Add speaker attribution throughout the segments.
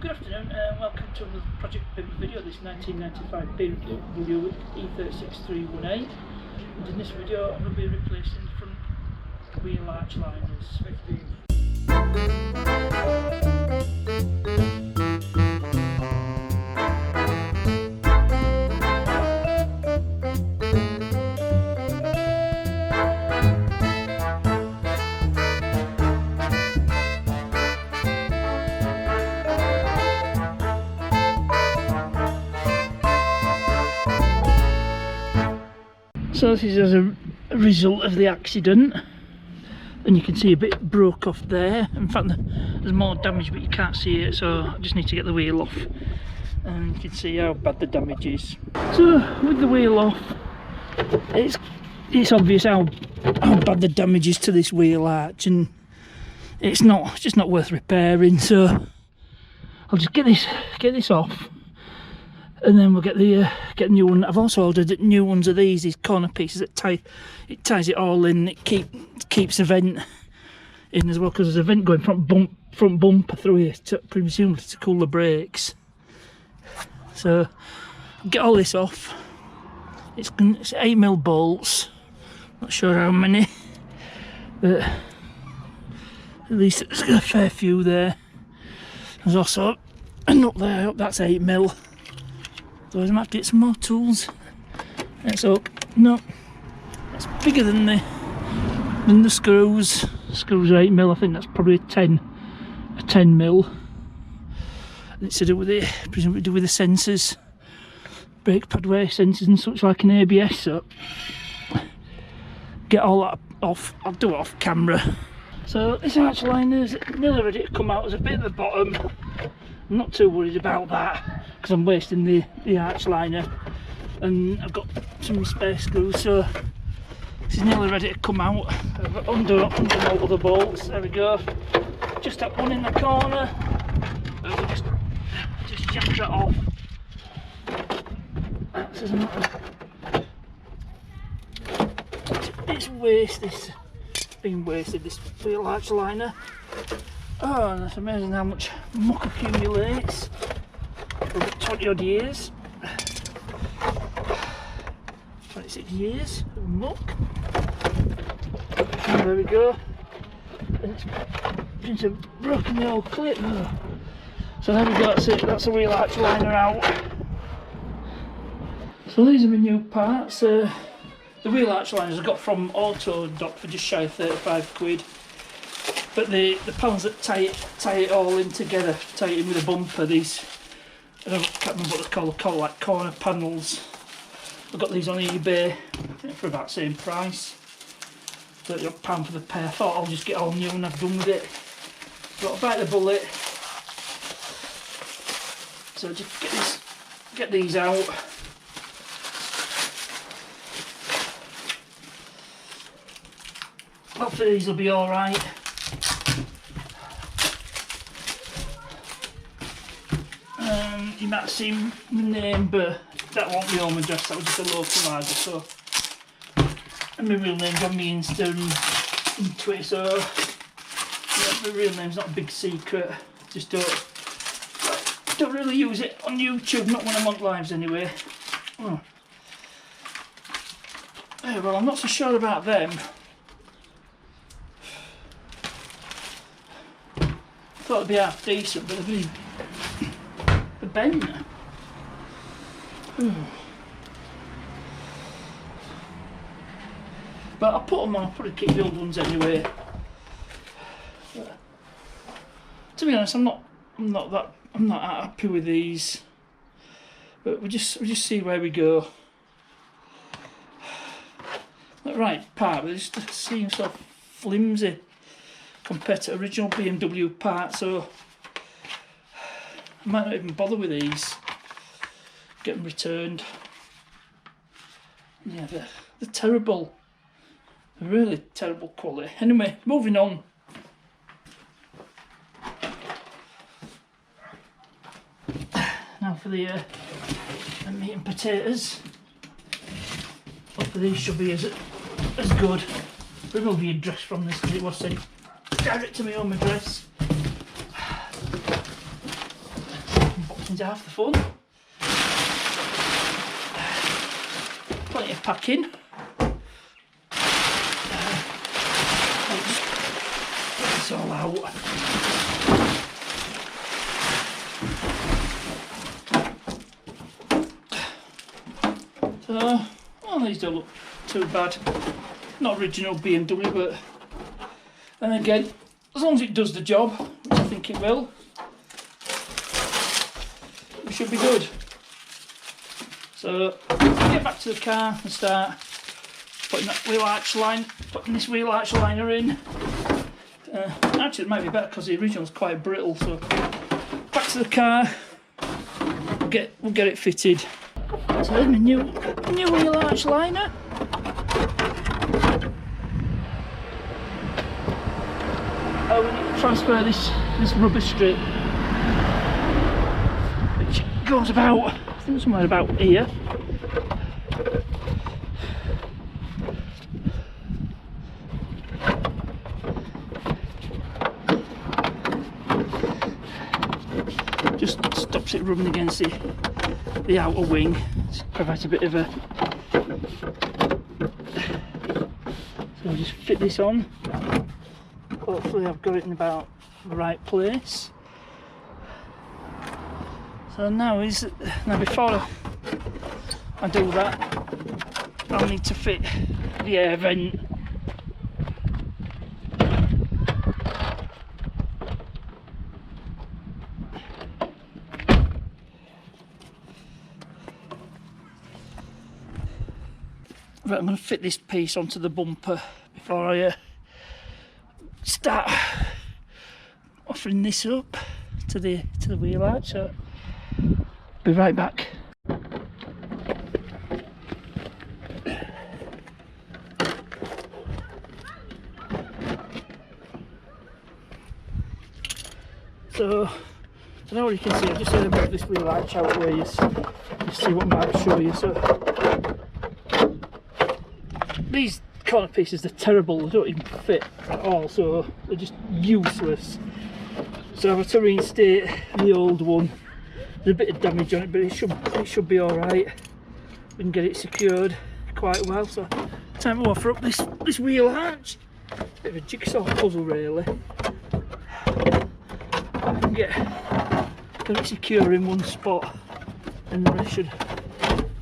Speaker 1: Good afternoon and welcome to another Project Bimmer video. This 1995 BMW E36 318, and in this video I'm going to be replacing the front wheel arch liners. So this is as a result of the accident, and you can see a bit broke off there. In fact, there's more damage, but you can't see it, so I just need to get the wheel off, and you can see how bad the damage is. So with the wheel off, it's obvious how bad the damage is to this wheel arch, and it's just not worth repairing. So I'll just get this off, and then we'll get the new one. I've also ordered new ones of these corner pieces that ties it all in. It keeps the vent in as well, because there's a vent going front bumper through here, presumably to cool the brakes. So I'll get all this off. It's 8mm bolts. Not sure how many, but at least there's a fair few there. There's also a nut there. That's 8mm. So I might get some more tools. Let's hope. No, it's bigger than the screws. Screws are 8mm. I think that's probably a 10mm. It's to do with presumably to do with the sensors, brake pad wear sensors and such, like an ABS. So get all that off. I'll do it off camera. So this arch liner's nearly ready to come out. There's a bit at the bottom. I'm not too worried about that, because I'm wasting the arch liner, and I've got some spare screws, so this is nearly ready to come out. I've under all of the bolts. There we go. Just that one in the corner. I'll just jack that off. It's been wasted, this wheel arch liner. Oh, and it's amazing how much muck accumulates over 20 odd years. 26 years of muck. And there we go. And it's a broken the old clip. So there we go, that's it, that's the wheel arch liner out. So these are my new parts. The wheel arch liners I got from Auto Dock for just shy of 35 quid. But the panels that tie it all in together, tie it in with a bumper, these, I can't remember what they're called, like corner panels. I got these on eBay, I think for about the same price, £30 for the pair. I thought I'll just get all new and I've done with it. But I'll bite the bullet. So just get these out. Hopefully these will be alright. You might have seen the name, but that won't be home address, that was just a localiser. So, and my real name's on my Insta and Twitter, so yeah, my real name's not a big secret. Just don't really use it on YouTube, not when I'm on lives anyway. Oh. Yeah, well, I'm not so sure about them. Thought it'd be half decent, but they've been bent. But I'll put them on. I'll probably keep the old ones anyway. To be honest, I'm not happy with these. But we'll just see where we go. The right part, but it just seems so flimsy compared to original BMW parts, so I might not even bother with these. Get them returned. Yeah, they're terrible. They're really terrible quality. Anyway, moving on. Now for the meat and potatoes. Hopefully these should be as good. Remove the address from this because it was sent direct to my home address. packing's half the fun. Plenty of packing. Let's get this all out. So, well, these don't look too bad. Not original BMW, but then again, as long as it does the job, which I think it will, we should be good. So, get back to the car and start putting that wheel arch line, putting this wheel arch liner in. Actually, it might be better because the original's quite brittle. So, back to the car. We'll get it fitted. So here's my new wheel arch liner. We need to transfer this rubber strip, which goes about, I think somewhere about here. Just stops it rubbing against the outer wing. Just provides a bit of a. So I'll just fit this on. Hopefully I've got it in about the right place. So now before I do that, I'll need to fit the air vent. Right, I'm going to fit this piece onto the bumper before I start offering this up to the wheel arch. So be right back. So now you can see, I just move this wheel arch out where you see what I'm about to show you. So these corner pieces, they're terrible, they don't even fit at all, so they're just useless. So I've had to reinstate the old one. There's a bit of damage on it, but it should be alright. We can get it secured quite well. So time to offer up this wheel arch. Bit of a jigsaw puzzle really. I can get it secure in one spot and the rest should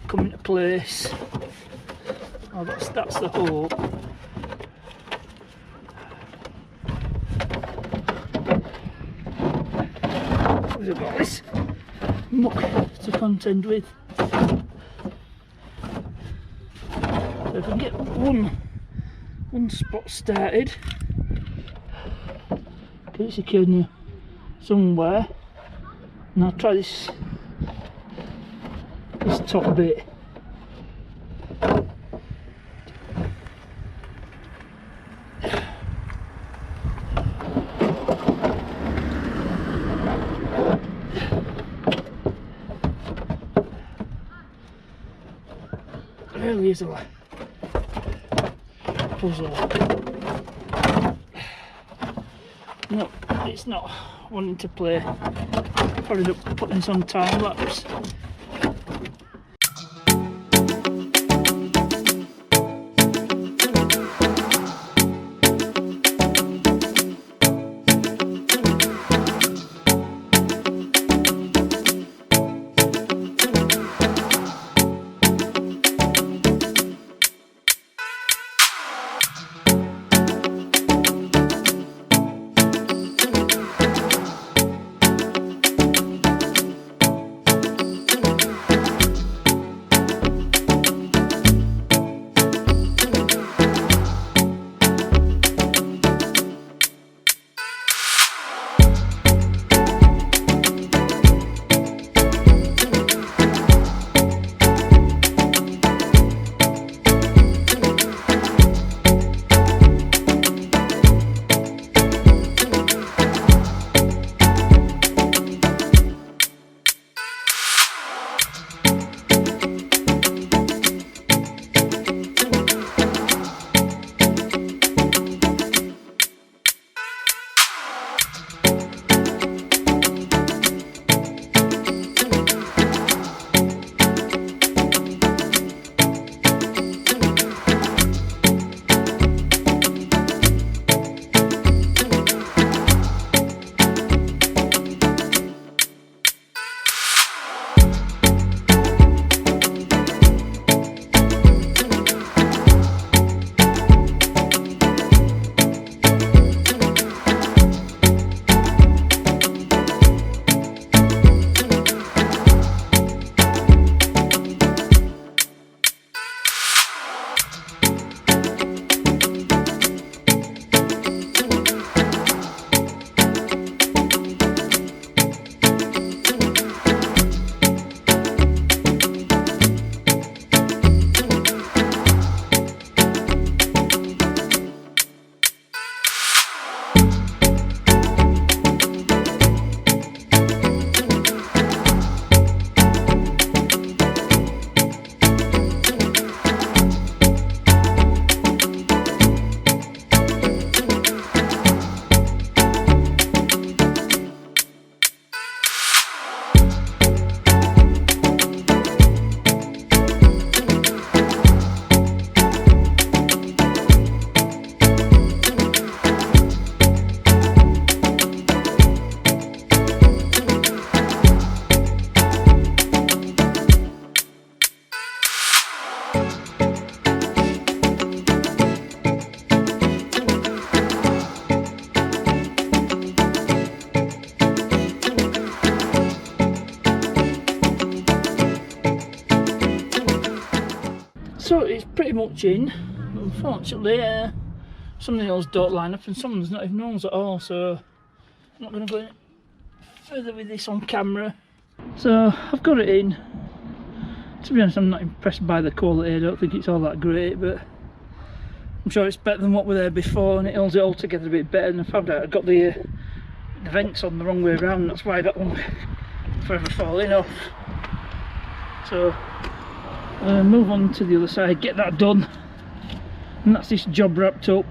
Speaker 1: come into place. Oh, that's the hope. We've got this muck to contend with. So if we can get one spot started, get it secured somewhere, and I'll try this top bit. Really is a puzzle. No, it's not wanting to play. Probably end up putting this on time lapse. So it's pretty much in. Unfortunately, some of the holes don't line up and some of them's not even holes at all, so I'm not going to go any further with this on camera. So I've got it in. To be honest, I'm not impressed by the quality. I don't think it's all that great, but I'm sure it's better than what were there before, and it holds it all together a bit better. And I found out I got the vents on the wrong way around. That's why that one forever falling off. So move on to the other side, get that done, and that's this job wrapped up.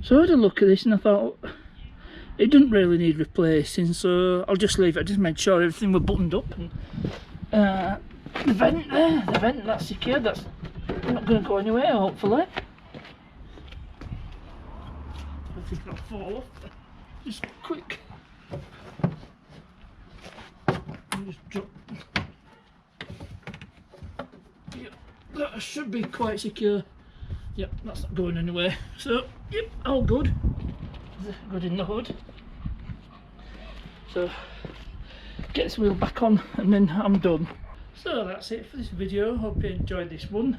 Speaker 1: So I had a look at this and I thought it doesn't really need replacing, so I'll just leave it. I just made sure everything was buttoned up, and the vent there, that's secured, that's not going to go anywhere hopefully. I think it'll fall off. Just quick. Just drop. Yep, that should be quite secure. Yep, that's not going anywhere. So, yep, all good. Good in the hood. So, get this wheel back on and then I'm done. So that's it for this video. Hope you enjoyed this one.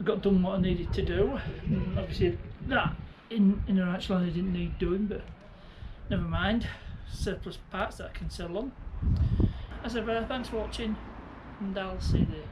Speaker 1: I got done what I needed to do. And obviously that in an actual I didn't need doing, but never mind. Surplus parts that I can sell on. As ever, thanks for watching and I'll see you there.